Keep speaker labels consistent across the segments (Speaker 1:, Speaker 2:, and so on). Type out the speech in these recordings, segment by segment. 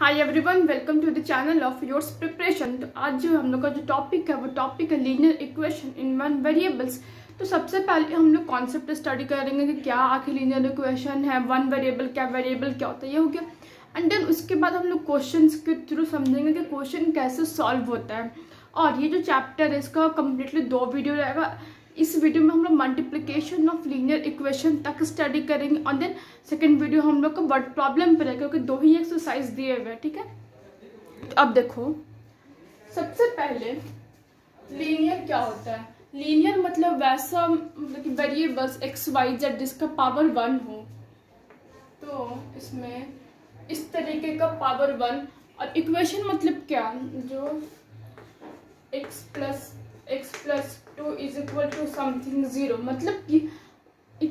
Speaker 1: Hi everyone, welcome to the channel of yours preparation. तो आज जो हम लोग का जो टॉपिक है वो टॉपिक है linear equation in one variables. तो सबसे पहले हम लोग कॉन्सेप्ट स्टडी करेंगे कि क्या आखिर लीनियर इक्वेशन है, वन वेरिएबल क्या होता है, ये हो गया। एंड देन उसके बाद हम लोग क्वेश्चंस के थ्रू समझेंगे कि क्वेश्चन कैसे सॉल्व होता है। और ये जो चैप्टर है इसका कम्प्लीटली 2 वीडियो रहेगा। इस वीडियो में हम लोग मल्टीप्लिकेशन ऑफ लीनियर इक्वेशन तक स्टडी करेंगे और देन सेकेंड वीडियो हम लोग का वर्ड प्रॉब्लम पर है, क्योंकि 2 ही एक्सरसाइज दिए हुए हैं। ठीक है, तो अब देखो, सबसे पहले लीनियर क्या होता है। लीनियर मतलब वैसा, मतलब कि वेरिएबल्स एक्स वाई जेड जिसका पावर 1 हो। तो इसमें इस तरीके का पावर 1। और इक्वेशन मतलब क्या, जो x plus 2 is equal to something 0, मतलब कि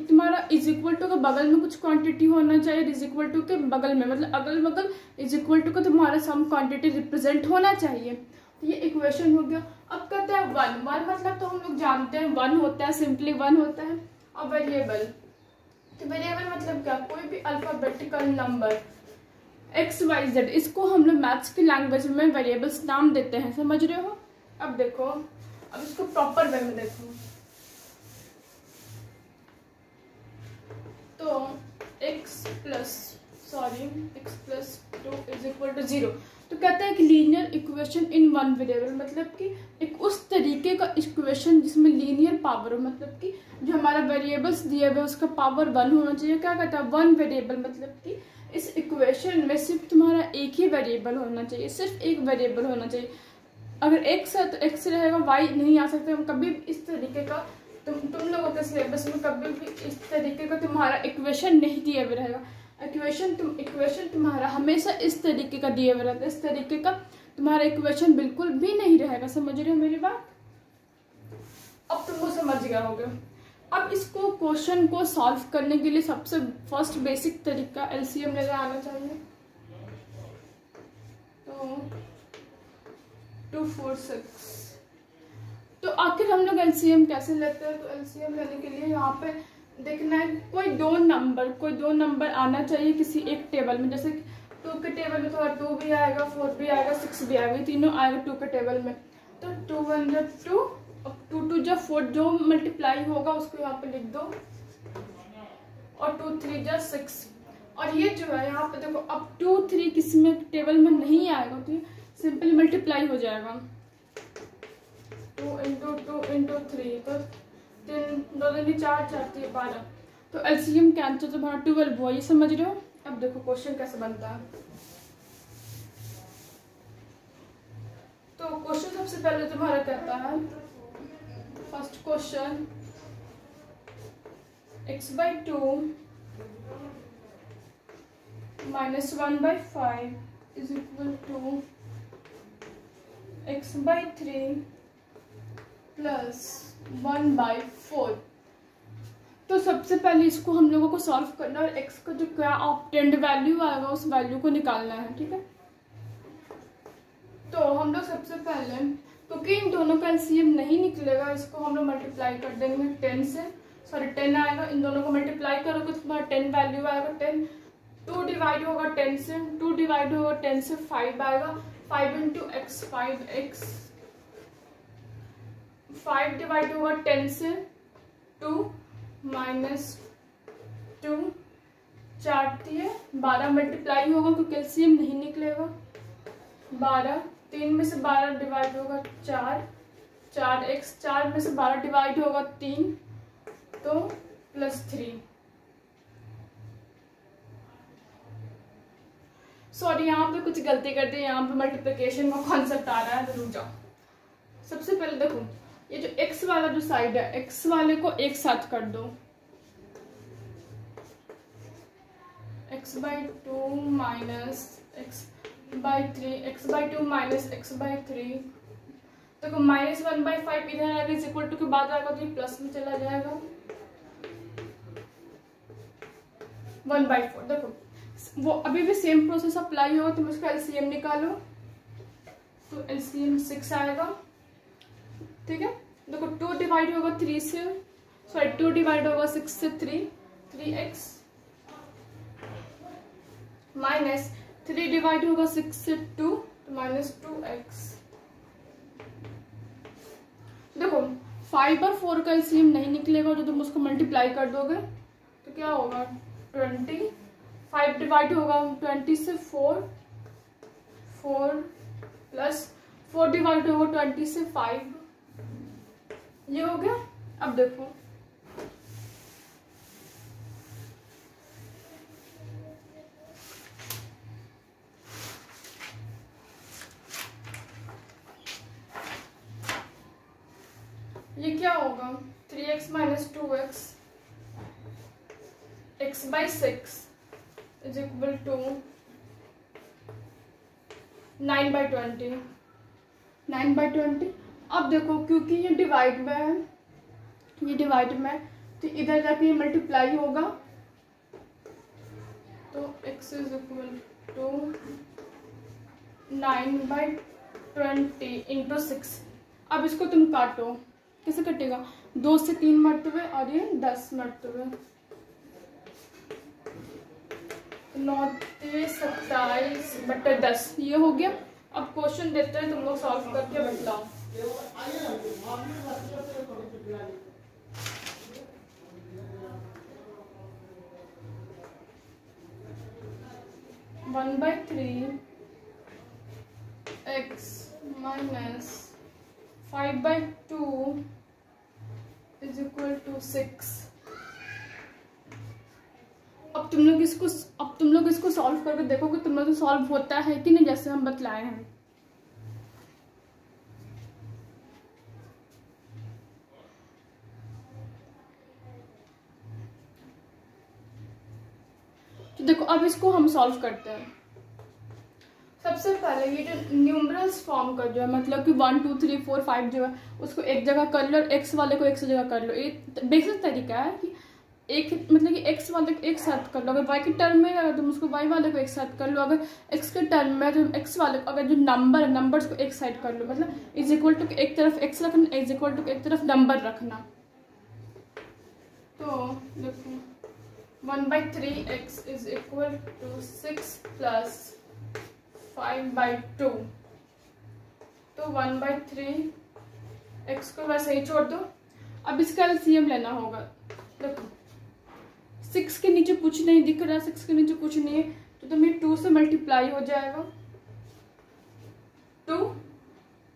Speaker 1: तुम्हारा इज इक्वल टू के बगल में कुछ क्वांटिटी होना चाहिए, इज इक्वल टू के बगल में मतलब अगल बगल इज इक्वल टू का तुम्हारा सम क्वांटिटी रिप्रेजेंट होना चाहिए। तो ये इक्वेशन हो गया। अब कहते हैं वन मतलब तो हम लोग जानते हैं 1 होता है, सिंपली 1 होता है। और वेरिएबल, तो वेरिएबल मतलब क्या, कोई भी alphabetical number X Y Z, इसको हम लोग मैथ्स की लैंग्वेज में वेरिएबल्स नाम देते हैं, समझ रहे हो। अब देखो, अब इसको प्रॉपर वे में देखो। तो x plus 2 is equal to 0। तो कहते हैं कि linear equation in one variable, मतलब कि एक उस तरीके का इक्वेशन जिसमें लीनियर पावर हो, मतलब कि जो हमारा वेरिएबल्स दिए हुए उसका पावर 1 होना चाहिए। क्या कहता है, 1 वेरिएबल, मतलब कि इस इक्वेशन में सिर्फ तुम्हारा एक ही वेरिएबल होना चाहिए, सिर्फ एक वेरिएबल होना चाहिए। अगर x है तो x रहेगा, y नहीं आ सकते। हम कभी इस तरीके का तुम लोगों के सिलेबस में कभी भी इस तरीके का तुम्हारा इक्वेशन नहीं दिया हुआ रहेगा। इक्वेशन तुम्हारा हमेशा इस तरीके का दिया हुआ रहता है, इस तरीके का तुम्हारा इक्वेशन बिल्कुल भी नहीं रहेगा। समझ रहे हो मेरी बात। अब तुमको समझ गया होगा। अब इसको क्वेश्चन को सॉल्व करने के लिए सबसे फर्स्ट बेसिक तरीका एलसीएम लेकर आना चाहिए। तो 2 4 6। तो आखिर हम लोग एलसीएम कैसे लेते हैं। तो एलसीएम लेने के लिए यहाँ पे देखना है कोई दो नंबर आना चाहिए किसी एक टेबल में। जैसे 2 के टेबल में थोड़ा 2 भी आएगा, 4 भी आएगा, 6 भी आएगा, तीनों आएगा 2 के टेबल में। तो 2 1 जा 2, अब 2 2 जा 4, जो मल्टीप्लाई होगा उसको यहाँ पे लिख दो। और 2 3 जा 6। और ये जो है यहाँ पे देखो, अब 2 3 किसी में टेबल में नहीं आएगा तो सिंपली मल्टीप्लाई हो जाएगा। 2 इंटू 2 इंटू 3, तो 3 2 2 4 4 3 12। तो एलसीएम कैंसिल तो तुम्हारा 12 हुआ, ये समझ रहे हो। अब देखो क्वेश्चन कैसे बनता है। तो क्वेश्चन सबसे पहले तुम्हारा कहता है, first question, x/2 minus 1/5 is equal to x/3 plus 1/4। तो सबसे पहले इसको हम लोगों को सॉल्व करना है और x का जो क्या ऑब्टेन्ड वैल्यू आएगा उस वैल्यू को निकालना है। ठीक है, तो हम लोग सबसे पहले, क्योंकि इन दोनों का एलसीएम नहीं निकलेगा, इसको हम लोग मल्टीप्लाई कर देंगे 10 से। 10 आएगा, इन दोनों को मल्टीप्लाई करोगे तो तुम्हारा 10 वैल्यू आएगा। 10 2 डिवाइड होगा 10 से, 2 डिवाइड होगा 10 से 5 आएगा। 5 इंटू एक्स 5x, 5 डिवाइड होगा 10 से 2 माइनस 2, 4 दिए 12 मल्टीप्लाई होगा क्योंकि एलसीएम नहीं निकलेगा। 12 3 में से 12 डिवाइड होगा 4x, 4 में से 12 डिवाइड होगा 3, तो प्लस 3। सॉरी, यहाँ पे कुछ गलती कर दी, यहाँ पे मल्टीप्लिकेशन का कॉन्सेप्ट आ रहा है, तो रुक जाओ। सबसे पहले देखो, ये जो x वाला जो साइड है, x वाले को एक साथ कर दो। x/2 minus x/3, x/2 minus x/3। देखो माइनस 1/5 इधर आएगा, इज इक्वल टू के बाद आएगा तो ये प्लस में चला जाएगा। 1/4। देखो वो अभी भी सेम प्रोसेस अप्लाई होगा, तुम उसका एलसीएम निकालो। तो एलसीएम 6 आएगा। ठीक है, देखो 2 डिवाइड होगा 3 से, सॉरी 2 डिवाइड होगा 6 से 3, 3x माइनस 3 डिवाइड होगा 6 से 2 तो -2x। देखो 5 और 4 का एलसीएम नहीं निकलेगा, जो तुम उसको मल्टीप्लाई कर दोगे तो क्या होगा 20। 5 डिवाइड होगा 20 से 4 प्लस 4 डिवाइड होगा 20 से 5, ये हो गया। अब देखो ये क्या होगा 3x minus 2x x/6 is equal to 9/20। 9/20। अब देखो क्योंकि ये डिवाइड में है, ये डिवाइड में तो इधर जाके ये मल्टीप्लाई होगा, तो x is equal to 9/20 into 6। अब इसको तुम काटो, कैसे कटेगा 2 से 3 मरतबे और ये 10 मरतबे, 9 27/10 ये हो गया। अब क्वेश्चन देते हैं, तुम लोग सॉल्व करके बताओ। One by 3 x minus 5/2 is equal to 6। अब तुम लोग इसको सॉल्व करके देखो कि तुम लोग तो सॉल्व होता है कि नहीं, जैसे हम बतलाए हैं। तो देखो अब इसको हम सॉल्व करते हैं। सबसे पहले ये जो न्यूमरल्स फॉर्म कर जो है, मतलब कि 1 2 3 4 5 जो है उसको एक जगह कर लो, एक्स वाले को एक से जगह कर लो। ये बेसिक तरीका है कि एक मतलब कि एक्स वाले को एक साथ कर लो, अगर वाई के टर्म में अगर तुम उसको वाई वाले को एक साथ कर लो, अगर एक्स के टर्म में जो एक्स वाले अगर जो नंबर्स को एक साइड कर लो, मतलब इज इक्वल टू एक तरफ एक्स रखना, इज इक्वल टू एक तरफ नंबर रखना। तो देखो 1/3 x is equal to 6 plus 5/2, तो 1/3 x को वैसे ही छोड़ दो। अब इसका एलसीएम लेना होगा। देखो 6 के नीचे कुछ नहीं दिख रहा, 6 के नीचे कुछ नहीं है, तो तुम्हें 2 से मल्टीप्लाई हो जाएगा 2।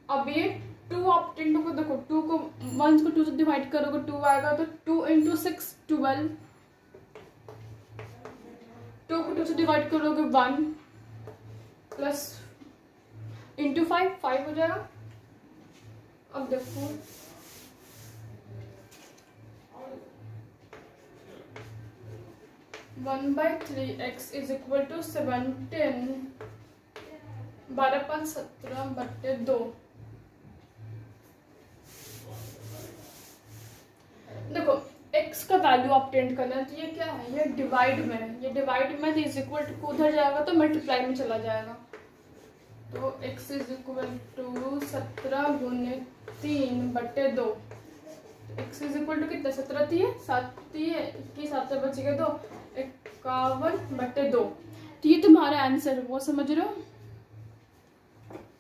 Speaker 1: अब ये 2 ऑप्टेंटों को देखो, 2 को 1 को 2 से डिवाइड करोगे 2 आएगा, तो 2 इंटू 6 12। 2 को 2 से डिवाइड करोगे 1 प्लस इंटू 5 हो जाएगा। अब देखो 1/3 x इज इक्वल टू 17 12/17/2। देखो x का वैल्यू ऑब्टेन करना है, तो ये क्या है, ये डिवाइड में है, ये डिवाइड में इज इक्वल टू उधर जाएगा तो मल्टीप्लाई में चला जाएगा। तो x इज इक्वल टू 17 गुने 3/2। x इज इक्वल टू कितना 17 थी, 7 थी, 21 7 बच गए 2, 51/2। तो ये तुम्हारा आंसर वो समझ रहे हो।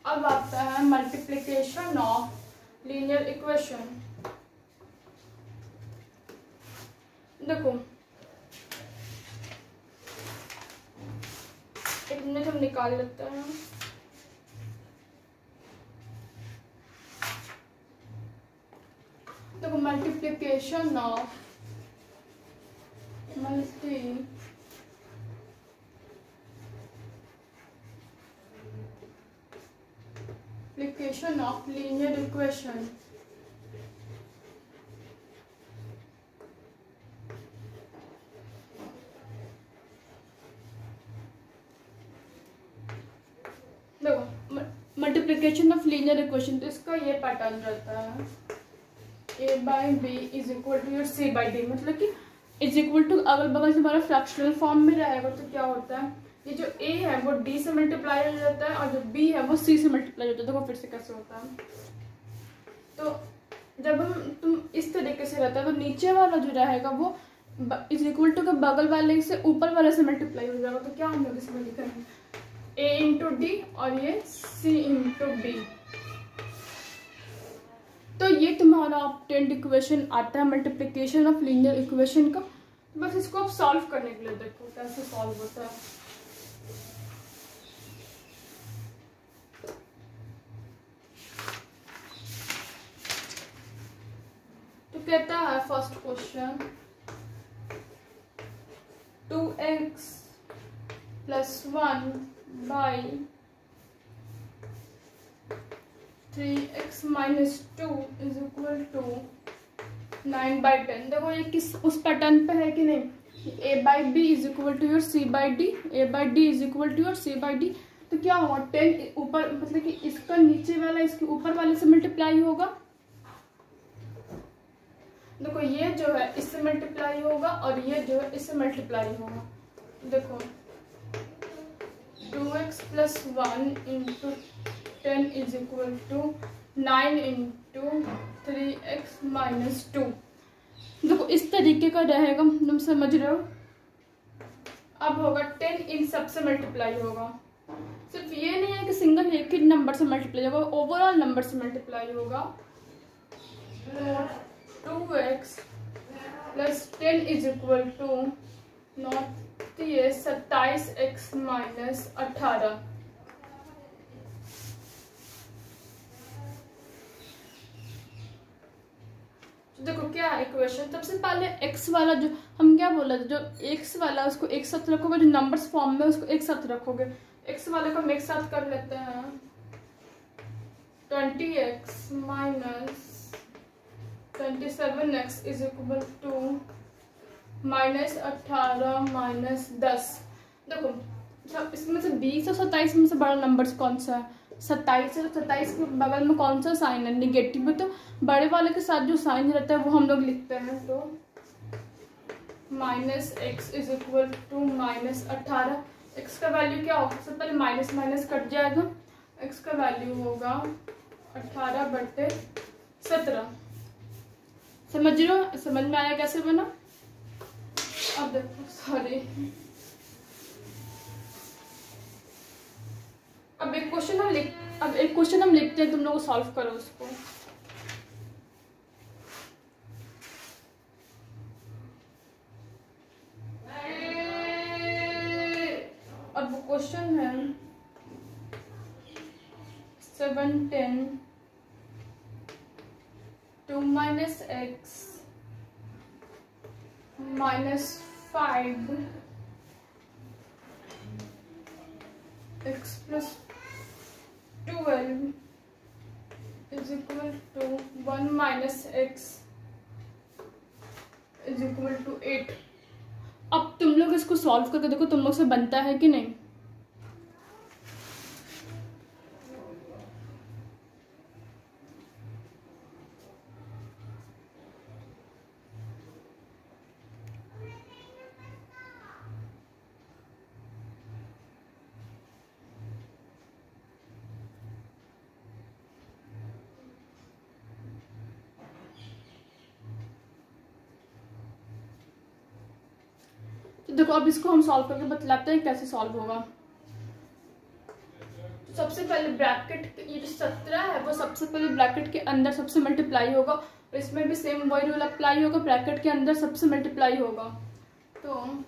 Speaker 1: अब आता है मल्टीप्लिकेशन ऑफ लीनियर इक्वेशन। देखो एक मिनट हम निकाल लेते हैं। देखो multiplication of multiplication of linear equation। देखो मल्टीप्लिकेशन ऑफ लीनियर इक्वेशन, तो इसका ये पैटर्न रहता है a/b is equal to c/d, मतलब कि इज इक्वल टू अगल बगल से हमारा फ्रैक्शनल फॉर्म में रहेगा, तो क्या होता है ये जो a है वो d से मल्टीप्लाई हो जाता है और जो b है वो c से मल्टीप्लाई हो जाता है। देखो फिर से कैसे होता है। तो जब तुम इस तरीके से रहता है तो नीचे वाला जो रहेगा वो इज इक्वल टू के बगल वाले से ऊपर वाले से मल्टीप्लाई हो जाएगा। तो क्या हम लोग इसमें लिखेंगे A इंटू डी और ये C इंटू डी। तो ये तुम्हारा ऑब्टेन्ड इक्वेशन आता है मल्टीप्लिकेशन ऑफ लीनियर इक्वेशन का। बस इसको आप सॉल्व करने के लिए देखो कैसे सॉल्व होता है। तो कहता है first question 2x + 1 by 3x - 2 = 9/10। देखो ये किस उस पैटर्न पे है कि नहीं, a/b = your c/d, a/d = your c/d। तो क्या होगा 10 ऊपर मतलब कि इसका नीचे वाला इसके ऊपर वाले से मल्टीप्लाई होगा। देखो ये जो है इससे मल्टीप्लाई होगा और ये जो है इससे मल्टीप्लाई होगा। देखो 2x + 1 × 10 = 9 × 3x - 2। देखो इस तरीके का रहेगा, तुम समझ रहे हो। अब होगा 10 इन सब से मल्टीप्लाई होगा। सिर्फ ये नहीं है कि सिंगल एक ही नंबर से मल्टीप्लाई होगा, ओवरऑल नंबर से मल्टीप्लाई होगा। 2x + 10 = नॉट ये 27x - 18। देखो क्या है इक्वेशन, सबसे पहले x वाला जो हम क्या बोला था, जो x वाला उसको एक साथ रखोगे, जो नंबर्स फॉर्म में उसको एक साथ रखोगे। x वाले को हम एक साथ कर लेते हैं। 20x - 27x = -18 - 10। देखो सब इसमें से 20 और 27 में से बड़ा नंबर कौन सा है? 27 है। तो 27 के बगल में कौन सा साइन है? निगेटिव है। तो बड़े वाले के साथ जो साइन रहता है वो हम लोग लिखते हैं। तो -x = -18। x का वैल्यू क्या होगा? सबसे पहले माइनस माइनस कट जाएगा। x का वैल्यू होगा 18/17। समझ रहे हो? समझ में आया कैसे बना? अब देखो सॉरी, अब एक क्वेश्चन हम लिखते हैं, तुम लोग सॉल्व करो उसको। अब क्वेश्चन है 710 2 - x - 5 x + 12 = 1 - x = 8। अब तुम लोग इसको सॉल्व करके देखो तुम लोग से बनता है कि नहीं। तो देखो अब इसको हम सॉल्व करके बतलाते हैं कैसे सॉल्व होगा। सबसे पहले ब्रैकेट, ये जो 17 है वो सबसे पहले ब्रैकेट के अंदर सबसे मल्टीप्लाई होगा और इसमें भी सेम वही रूल अप्लाई होगा, ब्रैकेट के अंदर सबसे मल्टीप्लाई होगा। तो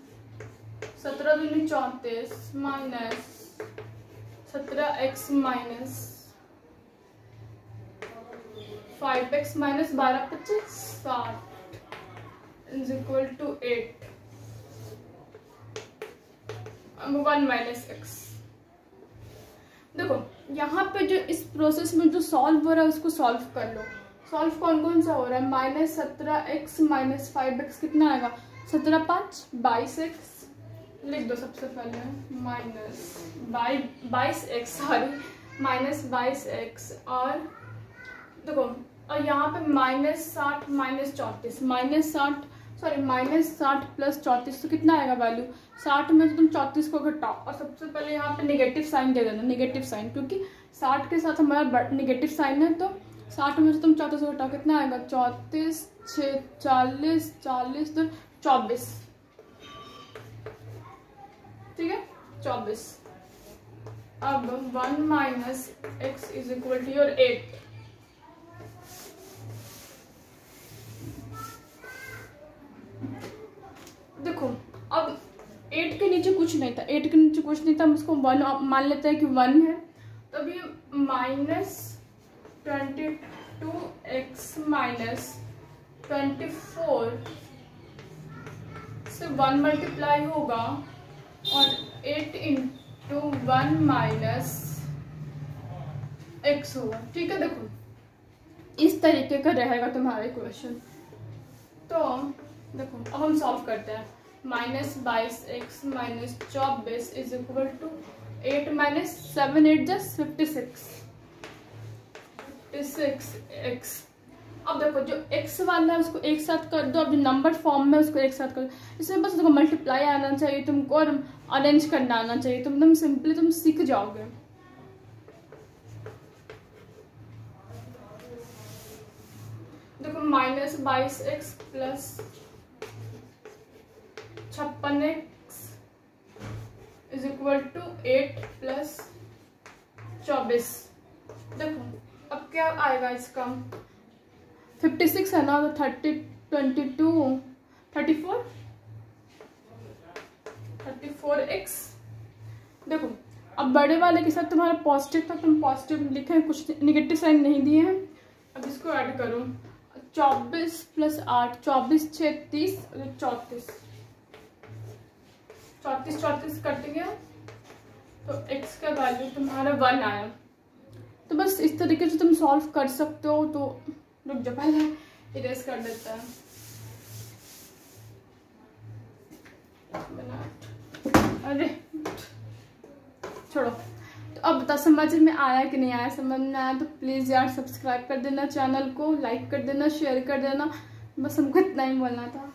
Speaker 1: 17 दूनी 34 minus 17x minus 5x minus 12 25 60 is equal to 8। 1 minus x। देखो यहाँ पे जो इस प्रोसेस में जो सॉल्व हो रहा है उसको सॉल्व कर लो। सॉल्व कौन कौन सा हो रहा है? माइनस 17x माइनस 5x कितना आएगा? 17 5 22x लिख दो सबसे पहले। Minus 22x sorry minus 22x और देखो और यहाँ पे माइनस 60 माइनस 34 माइनस 60 प्लस 34 तो कितना आएगा वैल्यू? 60 में तो तुम 34 को घटाओ और सबसे पहले यहाँ पे नेगेटिव साइन दे देना, नेगेटिव साइन, क्योंकि 60 के साथ हमारा नेगेटिव साइन है। तो 60 में से तुम 34 को घटाओ कितना आएगा? 34 6 40 40 तो 24, ठीक है 24। अब 1 minus X is equal to your 8। देखो अब 8 के नीचे कुछ नहीं था, 8 के नीचे कुछ नहीं था, हम इसको 1 मान लेते हैं कि 1 है। तब ये माइनस 22x माइनस 24 से 1 मल्टीप्लाई होगा और 8 इंटू 1 माइनस एक्स होगा। ठीक है, देखो इस तरीके का रहेगा तुम्हारा इक्वेशन। तो देखो अब हम सॉल्व करते हैं। Minus 22x minus 24 is equal to 8 minus 7 8 just 56x। अब देखो जो x वाला है उसको एक साथ कर दो, अब जो नंबर फॉर्म में उसको एक साथ कर दो। इसमें बस देखो मल्टीप्लाई आना चाहिए तुमको और अरेंज करना आना चाहिए, तुम एकदम सिंपली तुम सीख जाओगे। देखो minus 22x plus 56x is equal to 8 plus 24। देखो अब क्या आएगा इसका, 56 है ना, तो 30 22 34x। देखो अब बड़े वाले के साथ तुम्हारा पॉजिटिव था, तुम पॉजिटिव लिखे हैं, कुछ निगेटिव साइन नहीं दिए हैं। अब इसको ऐड करो, 24 प्लस 8 24 6 30 34 34 कट गया, तो x का वैल्यू तुम्हारा 1 आया। तो बस इस तरीके से तुम सॉल्व कर सकते हो। तो रुक जाओ, पहले इरेज कर देता है। अरे छोड़ो। तो अब बता समझ में आया कि नहीं आया। समझ में आया तो प्लीज़ यार सब्सक्राइब कर देना, चैनल को लाइक कर देना, शेयर कर देना। बस हमको इतना ही बोलना था।